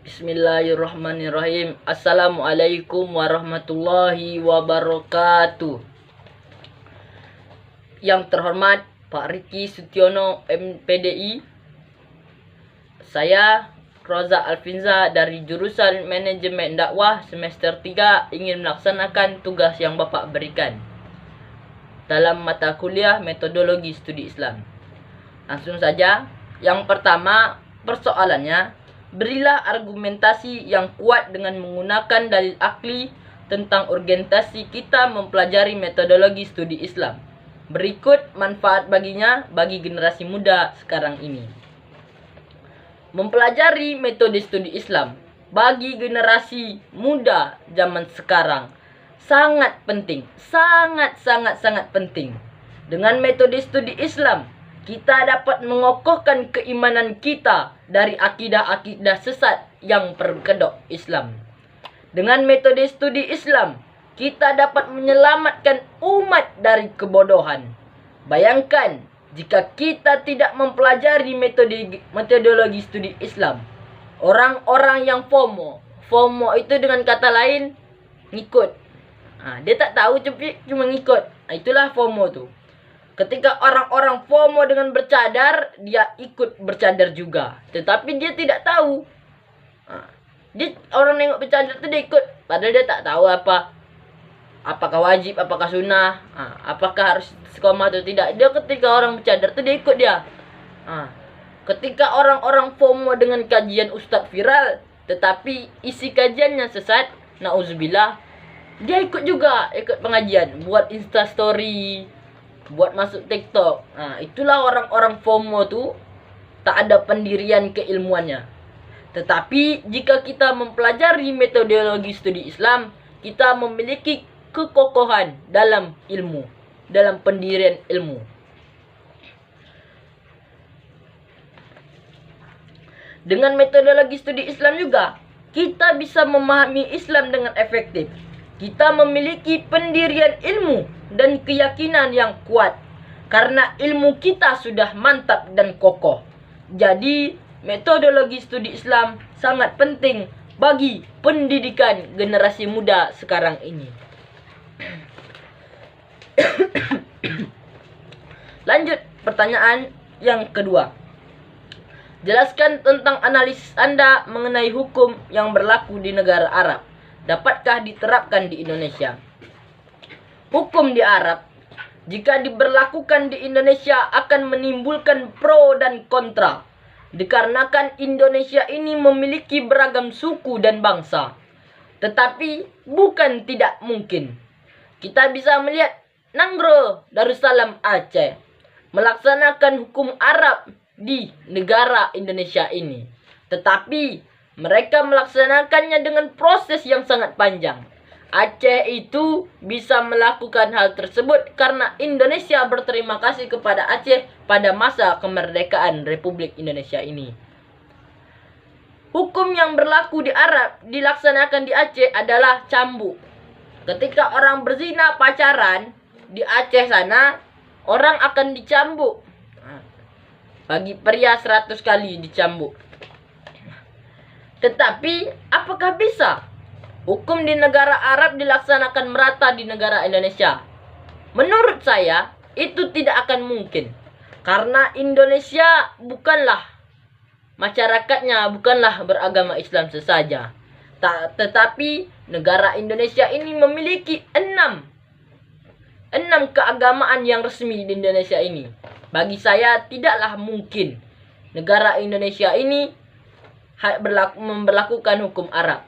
Bismillahirrahmanirrahim. Assalamualaikum warahmatullahi wabarakatuh. Yang terhormat Pak Riki Sutiono MPDI, saya Roza Alfinza dari jurusan Manajemen Dakwah semester 3 ingin melaksanakan tugas yang Bapak berikan dalam mata kuliah Metodologi Studi Islam. Langsung saja. Yang pertama, persoalannya, berilah argumentasi yang kuat dengan menggunakan dalil akli tentang urgensi kita mempelajari metodologi studi Islam. Berikut manfaat baginya bagi generasi muda sekarang ini. Mempelajari metode studi Islam bagi generasi muda zaman sekarang sangat penting, sangat penting. Dengan metode studi Islam, kita dapat mengokohkan keimanan kita dari akidah-akidah sesat yang berkedok Islam. Dengan metode studi Islam, kita dapat menyelamatkan umat dari kebodohan. Bayangkan jika kita tidak mempelajari metodologi studi Islam. Orang-orang yang FOMO itu dengan kata lain ngikut. Dia tak tahu cuma ngikut. Itulah FOMO tuh. Ketika orang-orang FOMO dengan bercadar, dia ikut bercadar juga. Tetapi dia tidak tahu. Orang nengok bercadar itu dia ikut. Padahal dia tak tahu apakah wajib, apakah sunnah, apakah harus istiqomah atau tidak. Dia ketika orang bercadar itu dia ikut dia. Ketika orang-orang FOMO dengan kajian ustadz viral, tetapi isi kajiannya sesat, na'udzubillah, dia ikut juga, ikut pengajian, buat instastory, buat masuk TikTok. Itulah orang-orang FOMO tuh tak ada pendirian keilmuannya. Tetapi jika kita mempelajari metodologi studi Islam, kita memiliki kekokohan dalam ilmu, dalam pendirian ilmu. Dengan metodologi studi Islam juga, kita bisa memahami Islam dengan efektif. Kita memiliki pendirian ilmu dan keyakinan yang kuat karena ilmu kita sudah mantap dan kokoh. Jadi, metodologi studi Islam sangat penting bagi pendidikan generasi muda sekarang ini. Lanjut pertanyaan yang kedua. Jelaskan tentang analisis Anda mengenai hukum yang berlaku di negara Arab. Dapatkah diterapkan di Indonesia? Hukum di Arab, jika diberlakukan di Indonesia akan menimbulkan pro dan kontra. Dikarenakan Indonesia ini memiliki beragam suku dan bangsa. Tetapi bukan tidak mungkin. Kita bisa melihat Nanggro Darussalam Aceh melaksanakan hukum Arab di negara Indonesia ini. Tetapi mereka melaksanakannya dengan proses yang sangat panjang. Aceh itu bisa melakukan hal tersebut karena Indonesia berterima kasih kepada Aceh pada masa kemerdekaan Republik Indonesia ini. Hukum yang berlaku di Arab dilaksanakan di Aceh adalah cambuk. Ketika orang berzina pacaran di Aceh sana, orang akan dicambuk. Bagi pria 100 kali dicambuk. Tetapi, apakah bisa hukum di negara Arab dilaksanakan merata di negara Indonesia? Menurut saya, itu tidak akan mungkin. Karena Indonesia masyarakatnya bukanlah beragama Islam sesaja. Tetapi, negara Indonesia ini memiliki 6 keagamaan yang resmi di Indonesia ini. Bagi saya, tidaklah mungkin negara Indonesia ini memberlakukan hukum Arab.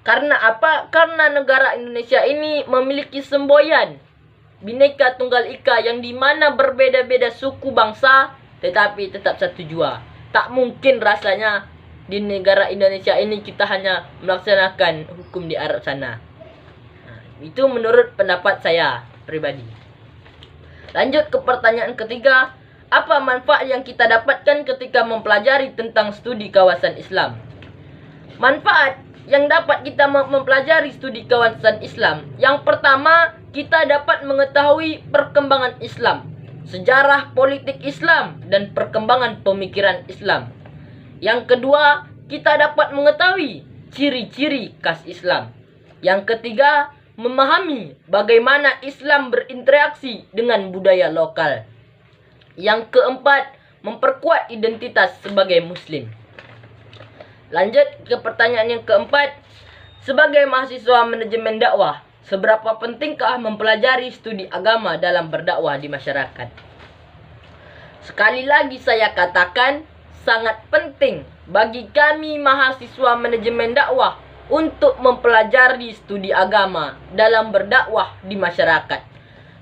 Karena apa? Karena negara Indonesia ini memiliki semboyan Bhinneka Tunggal Ika yang dimana berbeda-beda suku bangsa tetapi tetap satu jua. Tak mungkin rasanya di negara Indonesia ini kita hanya melaksanakan hukum di Arab sana. Itu menurut pendapat saya pribadi. Lanjut ke pertanyaan ketiga. Apa manfaat yang kita dapatkan ketika mempelajari tentang studi kawasan Islam? Manfaat yang dapat kita mempelajari studi kawasan Islam. Yang pertama, kita dapat mengetahui perkembangan Islam, sejarah politik Islam, dan perkembangan pemikiran Islam. Yang kedua, kita dapat mengetahui ciri-ciri khas Islam. Yang ketiga, memahami bagaimana Islam berinteraksi dengan budaya lokal. Yang keempat, memperkuat identitas sebagai Muslim. Lanjut ke pertanyaan yang keempat. Sebagai mahasiswa manajemen dakwah, seberapa pentingkah mempelajari studi agama dalam berdakwah di masyarakat? Sekali lagi saya katakan, sangat penting bagi kami mahasiswa manajemen dakwah untuk mempelajari studi agama dalam berdakwah di masyarakat.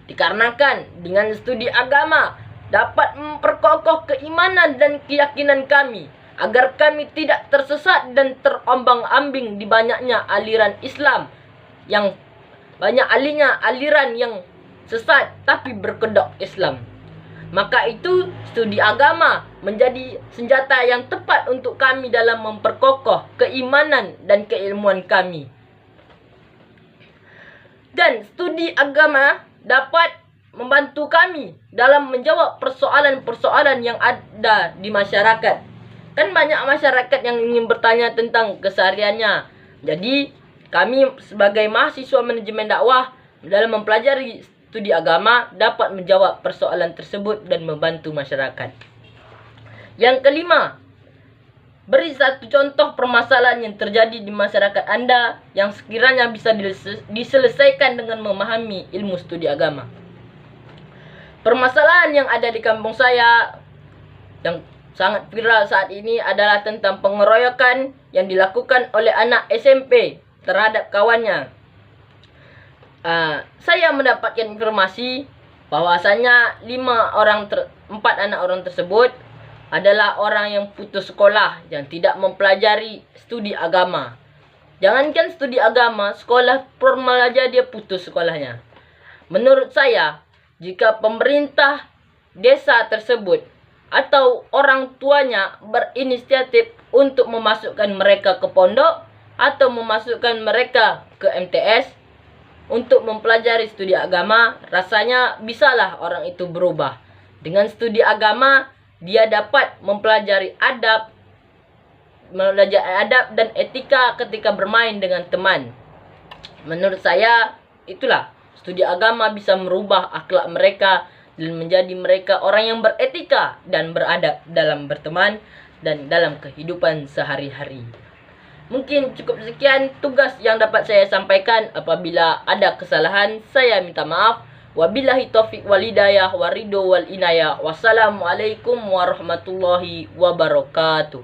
Dikarenakan dengan studi agama dapat memperkokoh keimanan dan keyakinan kami, agar kami tidak tersesat dan terombang-ambing di banyaknya aliran Islam yang banyak aliran yang sesat tapi berkedok Islam. Maka itu studi agama menjadi senjata yang tepat untuk kami dalam memperkokoh keimanan dan keilmuan kami. Dan studi agama dapat membantu kami dalam menjawab persoalan-persoalan yang ada di masyarakat. Kan banyak masyarakat yang ingin bertanya tentang kesehariannya. Jadi, kami sebagai mahasiswa manajemen dakwah dalam mempelajari studi agama dapat menjawab persoalan tersebut dan membantu masyarakat. Yang kelima, beri satu contoh permasalahan yang terjadi di masyarakat Anda yang sekiranya bisa diselesaikan dengan memahami ilmu studi agama. Permasalahan yang ada di kampung saya yang sangat viral saat ini adalah tentang pengeroyokan yang dilakukan oleh anak SMP terhadap kawannya. Saya mendapatkan informasi bahwasanya 4 anak orang tersebut adalah orang yang putus sekolah, yang tidak mempelajari studi agama. Jangankan studi agama, sekolah formal aja dia putus sekolahnya. Menurut saya, jika pemerintah desa tersebut atau orang tuanya berinisiatif untuk memasukkan mereka ke pondok atau memasukkan mereka ke MTS untuk mempelajari studi agama, rasanya bisalah orang itu berubah. Dengan studi agama, dia dapat mempelajari adab dan etika ketika bermain dengan teman. Menurut saya, itulah studi agama bisa merubah akhlak mereka dan menjadi mereka orang yang beretika dan beradab dalam berteman dan dalam kehidupan sehari-hari. Mungkin cukup sekian tugas yang dapat saya sampaikan. Apabila ada kesalahan, saya minta maaf. Wabillahi taufiq wal hidayah wa ridho wal inayah. Wassalamualaikum warahmatullahi wabarakatuh.